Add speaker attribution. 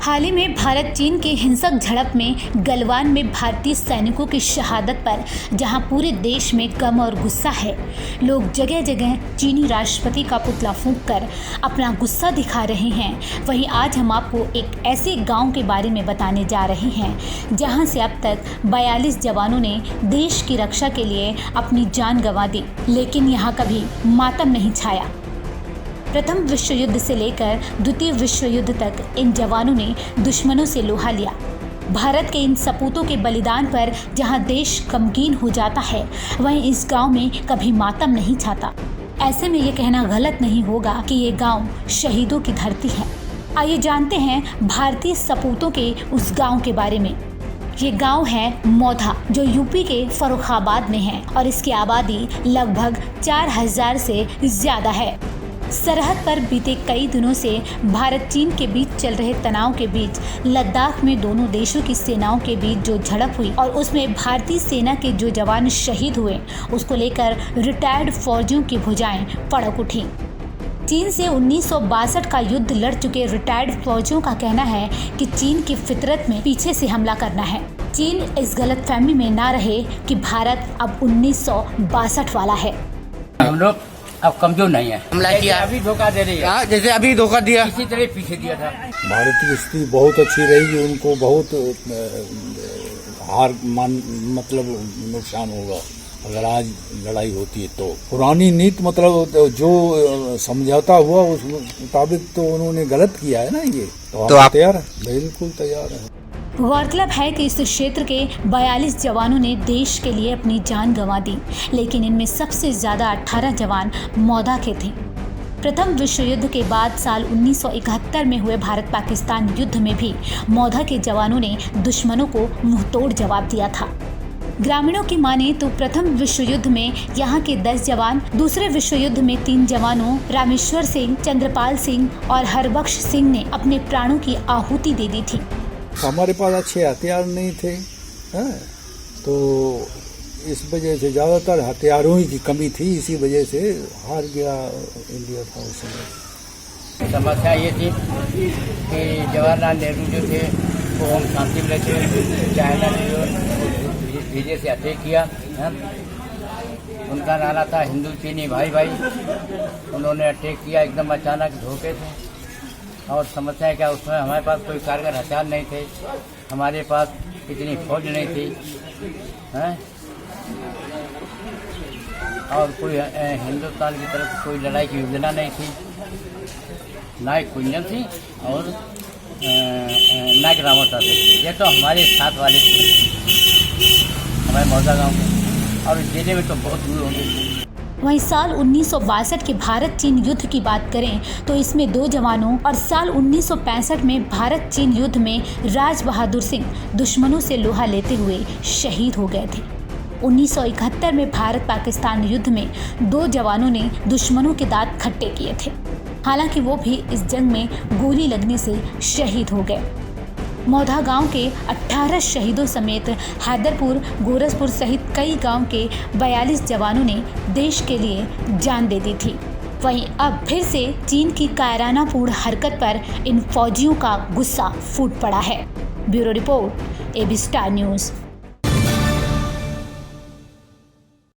Speaker 1: हाल ही में भारत चीन की हिंसक झड़प में गलवान में भारतीय सैनिकों की शहादत पर जहां पूरे देश में गम और गुस्सा है, लोग जगह जगह चीनी राष्ट्रपति का पुतला फूंककर अपना गुस्सा दिखा रहे हैं। वहीं आज हम आपको एक ऐसे गांव के बारे में बताने जा रहे हैं जहां से अब तक 42 जवानों ने देश की रक्षा के लिए अपनी जान गंवा दी, लेकिन यहाँ कभी मातम नहीं छाया। प्रथम विश्व युद्ध से लेकर द्वितीय विश्व युद्ध तक इन जवानों ने दुश्मनों से लोहा लिया। भारत के इन सपूतों के बलिदान पर जहां देश गमगीन हो जाता है, वहीं इस गांव में कभी मातम नहीं छाता। ऐसे में ये कहना गलत नहीं होगा कि ये गांव शहीदों की धरती है। आइए जानते हैं भारतीय सपूतों के उस गांव के बारे में। ये गांव है मौधा, जो यूपी के फर्रुखाबाद में है और इसकी आबादी लगभग 4000 से ज्यादा है। सरहद पर बीते कई दिनों से भारत चीन के बीच चल रहे तनाव के बीच लद्दाख में दोनों देशों की सेनाओं के बीच जो झड़प हुई और उसमें भारतीय सेना के जो जवान शहीद हुए, उसको लेकर रिटायर्ड फौजियों की भुजाएं फड़क उठी। चीन से 1962 का युद्ध लड़ चुके रिटायर्ड फौजियों का कहना है कि चीन की फितरत में पीछे से हमला करना है। चीन इस गलतफहमी में ना रहे कि भारत अब 1962 वाला है।
Speaker 2: हम लोग अब कमजोर नहीं है,
Speaker 3: हमला किया,
Speaker 2: अभी धोखा दे रही है,
Speaker 3: जैसे अभी धोखा दिया,
Speaker 2: इसी तरह पीछे दिया था।
Speaker 4: भारत की स्थिति बहुत अच्छी रहेगी, उनको बहुत मतलब नुकसान होगा अगर आज लड़ाई होती है। तो पुरानी नीति मतलब जो समझौता हुआ उस मुताबिक तो उन्होंने गलत किया है ना। ये तो आप तैयार है? बिल्कुल तैयार है।
Speaker 1: गौरतलब है कि इस क्षेत्र के 42 जवानों ने देश के लिए अपनी जान गंवा दी, लेकिन इनमें सबसे ज्यादा 18 जवान मौधा के थे। प्रथम विश्व युद्ध के बाद साल 1971 में हुए भारत पाकिस्तान युद्ध में भी मौधा के जवानों ने दुश्मनों को मुंहतोड़ जवाब दिया था। ग्रामीणों की माने तो प्रथम विश्व युद्ध में यहाँ के 10 जवान, दूसरे विश्व युद्ध में 3 जवानों रामेश्वर सिंह, चंद्रपाल सिंह और हरबख्श सिंह ने अपने प्राणों की आहुति दे दी थी।
Speaker 4: हमारे पास अच्छे हथियार नहीं थे, तो इस वजह से ज़्यादातर हथियारों की कमी थी, इसी वजह से हार गया इंडिया था उस समय।
Speaker 2: समस्या ये थी कि जवाहरलाल नेहरू जो थे वो हम शांति में थे, चाइना ने धीरे से अटैक किया। उनका नारा था हिंदू चीनी भाई भाई। उन्होंने अटैक किया एकदम अचानक धोखे से। और समस्या है क्या, उसमें हमारे पास कोई कारगर हथियार नहीं थे, हमारे पास इतनी फौज नहीं थी, और कोई हिंदुस्तान की तरफ कोई लड़ाई की योजना नहीं थी, ना एक कुंजन थी और ना एक रामोता थे। ये तो हमारे साथ वाले थे, हमारे मौजा गाँव के, और जिले में तो बहुत दूर होंगे।
Speaker 1: वहीं साल 1962 के भारत चीन युद्ध की बात करें तो इसमें 2 जवानों और साल 1965 में भारत चीन युद्ध में राज बहादुर सिंह दुश्मनों से लोहा लेते हुए शहीद हो गए थे। 1971 में भारत पाकिस्तान युद्ध में 2 जवानों ने दुश्मनों के दांत खट्टे किए थे, हालांकि वो भी इस जंग में गोली लगने से शहीद हो गए। मौधा गांव के 18 शहीदों समेत हैदरपुर, गोरसपुर सहित कई गांव के 42 जवानों ने देश के लिए जान दे दी थी। वहीं अब फिर से चीन की कायरानापूर्ण हरकत पर इन फौजियों का गुस्सा फूट पड़ा है। Bureau report, AB star news.